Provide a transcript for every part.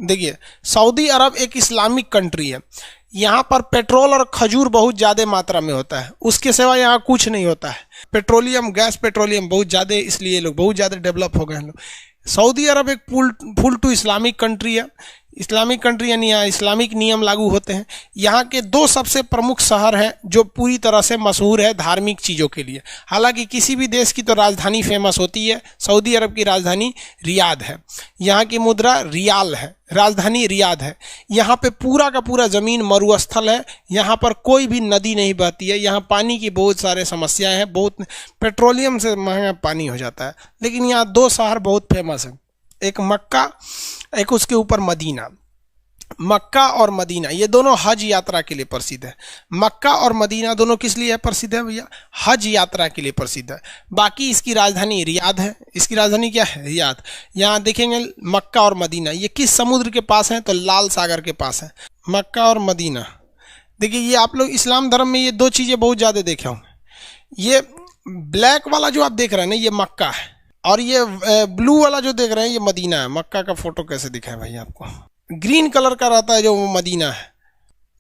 देखिए, सऊदी अरब एक Islamic country है। यहाँ पर पेट्रोल और खजूर बहुत ज़्यादा मात्रा में होता है, उसके सिवा यहाँ कुछ नहीं होता है। पेट्रोलियम, गैस पेट्रोलियम बहुत ज़्यादा, इसलिए लोग बहुत ज़्यादा डेवलप हो गए हैं लोग। सऊदी अरब एक फुल टू इस्लामिक कंट्री है। इस्लामिक कंट्री यानी यहाँ इस्लामिक नियम लागू होते हैं। यहाँ के दो सबसे प्रमुख शहर हैं जो पूरी तरह से मशहूर है धार्मिक चीज़ों के लिए। हालांकि किसी भी देश की तो राजधानी फेमस होती है, सऊदी अरब की राजधानी रियाद है। यहाँ की मुद्रा रियाल है, राजधानी रियाद है। यहाँ पे पूरा का पूरा ज़मीन मरुस्थल है, यहाँ पर कोई भी नदी नहीं बहती है। यहाँ पानी की बहुत सारे समस्याएं हैं, बहुत पेट्रोलियम से महंगा पानी हो जाता है। लेकिन यहाँ दो शहर बहुत फेमस हैं, एक मक्का, एक उसके ऊपर मदीना। मक्का और मदीना ये दोनों हज यात्रा के लिए प्रसिद्ध है। मक्का और मदीना दोनों किस लिए प्रसिद्ध है भैया? हज यात्रा के लिए प्रसिद्ध है। बाकी इसकी राजधानी रियाद है। इसकी राजधानी क्या है? रियाद। यहाँ देखेंगे मक्का और मदीना ये किस समुद्र के पास है? तो लाल सागर के पास है, मक्का और मदीना। देखिए, ये आप लोग इस्लाम धर्म में ये दो चीज़ें बहुत ज़्यादा देखे होंगे। ये ब्लैक वाला जो आप देख रहे हैं ना, ये मक्का है, और ये ब्लू वाला जो देख रहे हैं ये मदीना है। मक्का का फोटो कैसे दिखा है भाई आपको? ग्रीन कलर का रहता है जो वो मदीना है।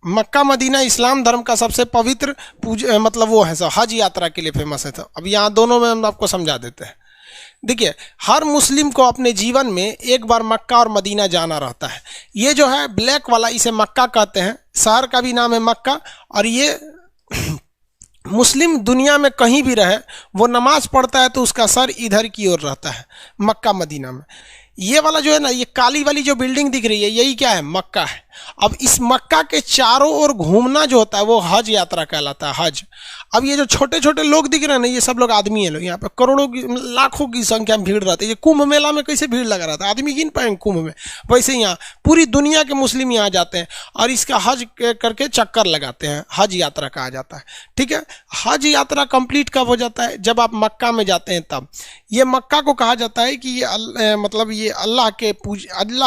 मक्का मदीना इस्लाम धर्म का सबसे पवित्र मतलब वो है, सब हज यात्रा के लिए फेमस है। तो अब यहाँ दोनों में हम आपको समझा देते हैं। देखिए, हर मुस्लिम को अपने जीवन में एक बार मक्का और मदीना जाना रहता है। ये जो है ब्लैक वाला, इसे मक्का कहते हैं, शहर का भी नाम है मक्का। और ये मुस्लिम दुनिया में कहीं भी रहे, वो नमाज पढ़ता है तो उसका सर इधर की ओर रहता है मक्का मदीना में। ये वाला जो है ना, ये काली वाली जो बिल्डिंग दिख रही है, यही क्या है? मक्का है। अब इस मक्का के चारों ओर घूमना जो होता है वो हज यात्रा कहलाता है, हज। अब ये जो छोटे छोटे लोग दिख रहे हैं ना, ये सब लोग आदमी हैं। लोग यहाँ पे करोड़ों की, लाखों की संख्या में भीड़ रहती है। ये कुंभ मेला में कैसे भीड़ लगा रहता है, आदमी गिन पाएंगे कुंभ में? वैसे यहाँ पूरी दुनिया के मुस्लिम यहाँ जाते हैं और इसका हज करके चक्कर लगाते हैं। हज यात्रा कहा जाता है, ठीक है। हज यात्रा कंप्लीट कब हो जाता है? जब आप मक्का में जाते हैं तब। ये मक्का को कहा जाता है कि ये मतलब ये अल्लाह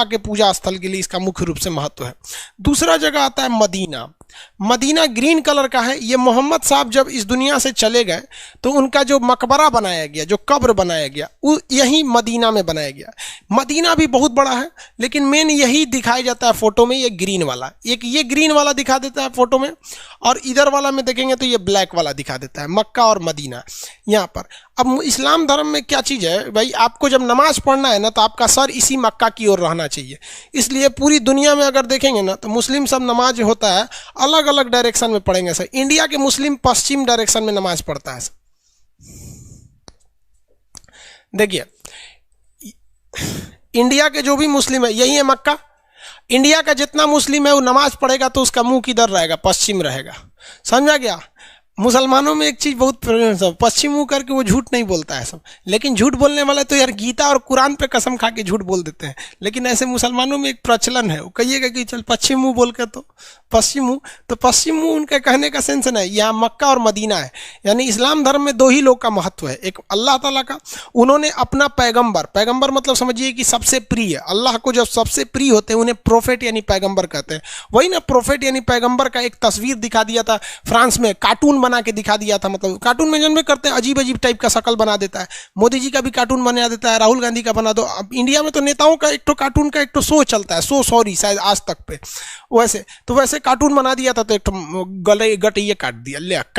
के पूजा स्थल के लिए इसका मुख्य रूप से महत्व है। दूसरा जगह आता है मदीना। मदीना ग्रीन कलर का है। ये मोहम्मद साहब जब इस दुनिया से चले गए तो उनका जो मकबरा बनाया गया, जो कब्र बनाया गया, वो यही मदीना में बनाया गया। मदीना भी बहुत बड़ा है, लेकिन मेन यही दिखाया जाता है फोटो में, ये ग्रीन वाला। एक ये ग्रीन वाला दिखा देता है फोटो में, और इधर वाला में देखेंगे तो ये ब्लैक वाला दिखा देता है, मक्का और मदीना यहाँ पर। अब इस्लाम धर्म में क्या चीज़ है भाई, आपको जब नमाज पढ़ना है ना तो आपका सर इसी मक्का की ओर रहना चाहिए। इसलिए पूरी दुनिया में अगर देखेंगे ना तो मुस्लिम सब नमाज होता है अलग अलग डायरेक्शन में पढ़ेंगे सर। इंडिया के मुस्लिम पश्चिम डायरेक्शन में नमाज पढ़ता है सर। देखिए, इंडिया के जो भी मुस्लिम है, यही है मक्का। इंडिया का जितना मुस्लिम है वो नमाज पढ़ेगा तो उसका मुंह किधर रहेगा? पश्चिम रहेगा। समझा गया? मुसलमानों में एक चीज़ बहुत सब पश्चिम मुंह करके वो झूठ नहीं बोलता है सब। लेकिन झूठ बोलने वाले तो यार गीता और कुरान पे कसम खा के झूठ बोल देते हैं। लेकिन ऐसे मुसलमानों में एक प्रचलन है, वो कहिएगा कि चल पश्चिम मुंह बोल के, तो पश्चिम मुंह, तो पश्चिम मुंह उनके कहने का सेंस नहीं। यहाँ मक्का और मदीना है। यानी इस्लाम धर्म में दो ही लोग का महत्व है, एक अल्लाह ताला का। उन्होंने अपना पैगम्बर मतलब समझिए कि सबसे प्रिय, अल्लाह को जब सबसे प्रिय होते हैं उन्हें प्रोफेट यानी पैगम्बर कहते हैं। वही ना, प्रोफेट यानी पैगम्बर का एक तस्वीर दिखा दिया था फ्रांस में, कार्टून बना के दिखा दिया था। मतलब कार्टून में जन्म करते हैं, अजीब अजीब टाइप का शक्ल बना देता है। मोदी जी का भी कार्टून बना देता है, राहुल गांधी का बना दो। अब इंडिया में तो नेताओं का एक तो कार्टून का एक तो शो चलता है, सॉरी शायद आज तक पे, वैसे कार्टून बना दिया था तो एक तो गले गटैया काट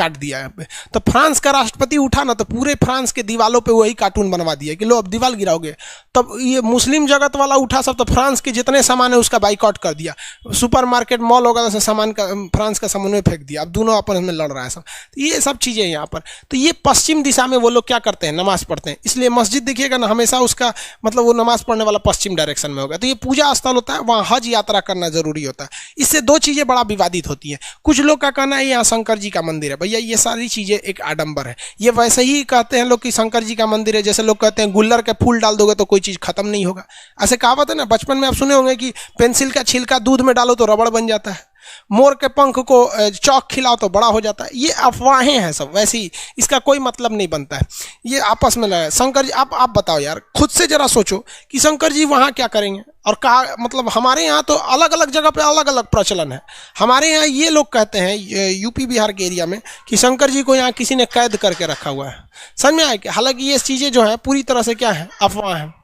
दिया यहाँ पे। तो फ्रांस का राष्ट्रपति उठा ना तो पूरे फ्रांस के दीवालों पे वही कार्टून बनवा दिया कि लो अब दीवार गिराओगे। तब ये मुस्लिम जगत वाला उठा सब, तो फ्रांस के जितने सामान है उसका बाइकआउट कर दिया। सुपरमार्केट मॉल वगैरह से सामान का फ्रांस का सामान में फेंक दिया। अब दोनों आपस में लड़ रहा है सब। तो ये सब चीज़ें यहाँ पर। तो ये पश्चिम दिशा में वो लोग क्या करते हैं? नमाज पढ़ते हैं। इसलिए मस्जिद देखिएगा ना, हमेशा उसका मतलब वो नमाज पढ़ने वाला पश्चिम डायरेक्शन में होगा। तो ये पूजा स्थल होता है, वहाँ हज यात्रा करना जरूरी होता है। इससे दो चीज़ें बड़ा विवादित होती हैं। कुछ लोग का कहना है यहाँ शंकर जी का मंदिर है। भैया ये सारी चीज़ें एक आडंबर है। ये वैसे ही कहते हैं लोग कि शंकर जी का मंदिर है, जैसे लोग कहते हैं गुल्लर के फूल डाल दोगे तो कोई चीज़ खत्म नहीं होगा। ऐसे कहावत है ना, बचपन में आप सुने होंगे कि पेंसिल का छिलका दूध में डालो तो रबड़ बन जाता है, मोर के पंख को चौक खिलाओ तो बड़ा हो जाता है। ये अफवाहें हैं सब, वैसे ही इसका कोई मतलब नहीं बनता है। ये आपस में लगा। शंकर जी, आप बताओ यार, खुद से जरा सोचो कि शंकर जी वहाँ क्या करेंगे। और कहा मतलब हमारे यहाँ तो अलग अलग जगह पे अलग अलग प्रचलन है। हमारे यहाँ ये लोग कहते हैं यूपी बिहार के एरिया में कि शंकर जी को यहाँ किसी ने कैद करके रखा हुआ है। समझ में आए कि हालांकि ये चीज़ें जो है पूरी तरह से क्या है, अफवाह है।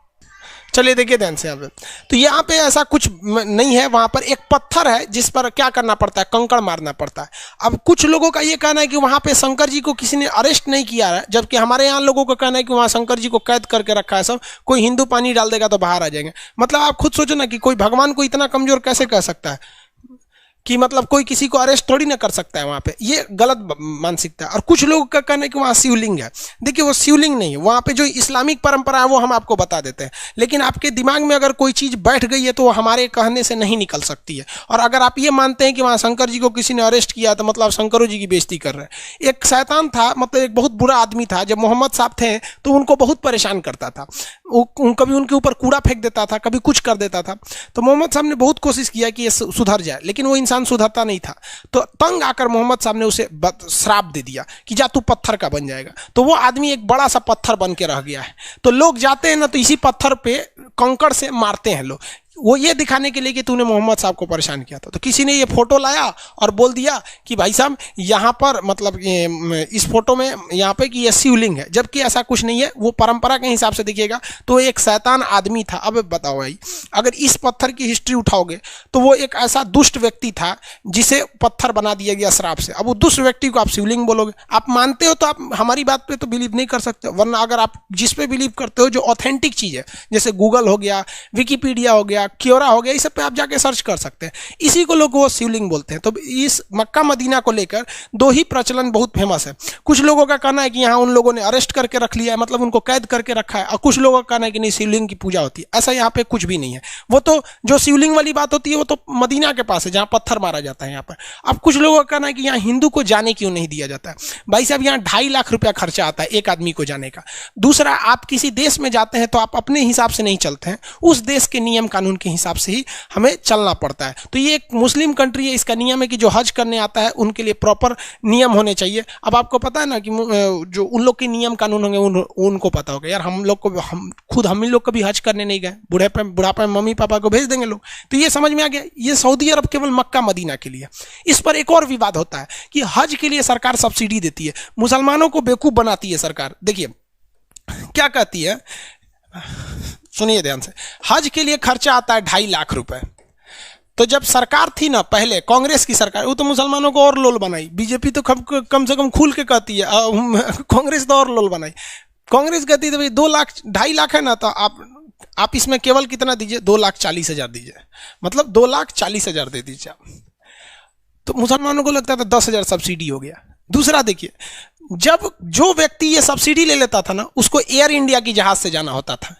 चलिए देखिए ध्यान से यहाँ पे, तो यहाँ पे ऐसा कुछ नहीं है, वहां पर एक पत्थर है जिस पर क्या करना पड़ता है, कंकड़ मारना पड़ता है। अब कुछ लोगों का ये कहना है कि वहां पे शंकर जी को किसी ने अरेस्ट नहीं किया है, जबकि हमारे यहाँ लोगों का कहना है कि वहां शंकर जी को कैद करके रखा है सब, कोई हिंदू पानी डाल देगा तो बाहर आ जाएंगे। मतलब आप खुद सोचो ना कि कोई भगवान को इतना कमजोर कैसे कह सकता है कि मतलब कोई किसी को अरेस्ट थोड़ी ना कर सकता है वहां पे, ये गलत मानसिकता है। और कुछ लोगों का कहना है कि वहां शिवलिंग है। देखिए वो शिवलिंग नहीं है, वहां पे जो इस्लामिक परंपरा है वो हम आपको बता देते हैं, लेकिन आपके दिमाग में अगर कोई चीज बैठ गई है तो वो हमारे कहने से नहीं निकल सकती है। और अगर आप ये मानते हैं कि वहां शंकर जी को किसी ने अरेस्ट किया तो मतलब शंकरों जी की बेइज्जती कर रहे हैं। एक शैतान था, मतलब एक बहुत बुरा आदमी था, जब मोहम्मद साहब थे तो उनको बहुत परेशान करता था, कभी उनके ऊपर कूड़ा फेंक देता था, कभी कुछ कर देता था। तो मोहम्मद साहब ने बहुत कोशिश किया कि ये सुधर जाए, लेकिन वो इंसान सुधरता नहीं था। तो तंग आकर मोहम्मद साहब ने उसे श्राप दे दिया कि जा तू पत्थर का बन जाएगा। तो वो आदमी एक बड़ा सा पत्थर बन के रह गया है। तो लोग जाते हैं ना तो इसी पत्थर पे कंकड़ से मारते हैं लोग, वो ये दिखाने के लिए कि तूने मोहम्मद साहब को परेशान किया था। तो किसी ने ये फोटो लाया और बोल दिया कि भाई साहब यहाँ पर मतलब इस फोटो में यहाँ पे कि ये शिवलिंग है, जबकि ऐसा कुछ नहीं है। वो परंपरा के हिसाब से देखिएगा तो एक शैतान आदमी था। अब बताओ भाई, अगर इस पत्थर की हिस्ट्री उठाओगे तो वो एक ऐसा दुष्ट व्यक्ति था जिसे पत्थर बना दिया गया श्राप से। अब वो दुष्ट व्यक्ति को आप शिवलिंग बोलोगे, आप मानते हो तो आप हमारी बात पे तो बिलीव नहीं कर सकते, वरना अगर आप जिस पे बिलीव करते हो जो ऑथेंटिक चीज़ है, जैसे गूगल हो गया, विकीपीडिया हो गया, क्योरा हो गया, इस सब पे आप जाके सर्च कर सकते हैं। इसी को लोग वो शिवलिंग बोलते हैं। तो इस मक्का मदीना को लेकर दो ही प्रचलन बहुत फेमस है। कुछ लोगों का कहना है कि यहाँ उन लोगों ने अरेस्ट करके रख लिया है, मतलब उनको कैद करके रखा है, और कुछ लोगों का कहना है कि नहीं शिवलिंग की पूजा होती है। ऐसा यहाँ पे कुछ भी नहीं है। वो तो जो शिवलिंग वाली बात होती है वो तो मदीना के पास है जहाँ पत्थर मारा जाता है यहाँ पर। अब कुछ लोगों का कहना है कि यहाँ हिंदू को जाने क्यों नहीं दिया जाता है। भाई साहब यहाँ 2.5 लाख रुपया खर्चा आता है एक आदमी को जाने का। दूसरा, आप किसी देश में जाते हैं तो आप अपने हिसाब से नहीं चलते हैं, उस देश के नियम कानून के हिसाब से ही हमें चलना पड़ता है। तो ये एक मुस्लिम कंट्री है, इसका नियम है कि जो हज करने आता है उनके लिए प्रॉपर नियम होने चाहिए। अब आपको पता है ना कि जो उन लोग के नियम कानून होंगे उनको पता होगा। यार हम लोग को हम लोग कभी हज करने नहीं गए, बुढ़ापे में मम्मी पापा को भेज देंगे लोग। तो ये समझ में आ गया, ये सऊदी अरब केवल मक्का मदीना के लिए। इस पर एक और विवाद होता है कि हज के लिए सरकार सब्सिडी देती है, मुसलमानों को बेवकूफ बनाती है सरकार। देखिए क्या कहती है, सुनिए ध्यान से। हज के लिए खर्चा आता है 2.5 लाख रुपए। तो जब सरकार थी ना पहले कांग्रेस की सरकार, वो तो मुसलमानों को और लोल बनाई। बीजेपी तो कम से कम खुल के कहती है, कांग्रेस तो और लोल बनाई। कांग्रेस कहती है भाई 2.5 लाख है ना, तो आप इसमें केवल कितना दीजिए, 2,40,000 दीजिए, मतलब 2,40,000 दे दीजिए आप। तो मुसलमानों को लगता था 10,000 सब्सिडी हो गया। दूसरा देखिए, जब जो व्यक्ति ये सब्सिडी ले लेता था ना, उसको एयर इंडिया की जहाज से जाना होता था,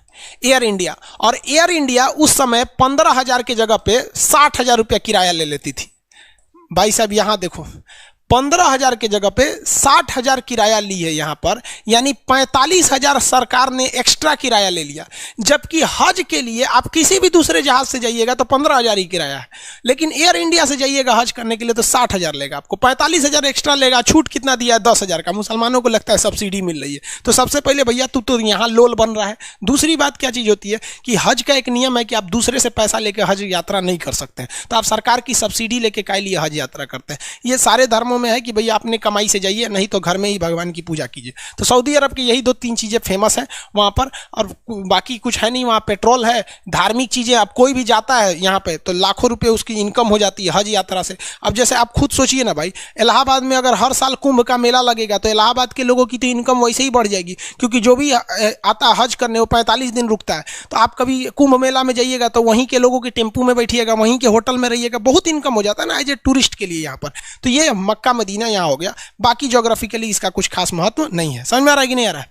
एयर इंडिया। और एयर इंडिया उस समय 15,000 की जगह पे 60,000 रुपया किराया ले लेती थी। भाई साहब यहाँ देखो, 15,000 की जगह पे 60,000 किराया ली है यहाँ पर, यानी 45,000 सरकार ने एक्स्ट्रा किराया ले लिया। जबकि हज के लिए आप किसी भी दूसरे जहाज से जाइएगा तो 15,000 ही किराया है, लेकिन एयर इंडिया से जाइएगा हज करने के लिए तो 60,000 लेगा, आपको 45,000 एक्स्ट्रा लेगा। छूट कितना दिया है, 10,000 का। मुसलमानों को लगता है सब्सिडी मिल रही है। तो सबसे पहले भैया तू तो यहाँ लोल बन रहा है। दूसरी बात क्या चीज़ होती है कि हज का एक नियम है कि आप दूसरे से पैसा लेकर हज यात्रा नहीं कर सकते हैं, तो आप सरकार की सब्सिडी लेके काय लिए हज यात्रा करते हैं। ये सारे धर्मों में है कि भैया अपने कमाई से जाइए, नहीं तो घर में ही भगवान की पूजा कीजिए। तो सऊदी अरब की यही 2-3 चीज़ें फेमस हैं वहाँ पर, और बाकी कुछ है नहीं। वहाँ पेट्रोल है, धार्मिक चीज़ें, अब कोई भी जाता है यहाँ पे तो लाखों रुपए उसकी इनकम हो जाती है हज यात्रा से। अब जैसे आप खुद सोचिए ना भाई, इलाहाबाद में अगर हर साल कुंभ का मेला लगेगा तो इलाहाबाद के लोगों की तो इनकम वैसे ही बढ़ जाएगी, क्योंकि जो भी आता है हज करने वो 45 दिन रुकता है। तो आप कभी कुंभ मेला में जाइएगा तो वहीं के लोगों के टेम्पू में बैठिएगा, वहीं के होटल में रहिएगा, बहुत इनकम हो जाता है ना एज ए टूरिस्ट के लिए यहाँ पर। तो ये मक्का मदीना यहाँ हो गया। बाकी ज्योग्राफिकली इसका कुछ खास महत्व नहीं है। समझ में आ रहा है कि नहीं आ रहा है?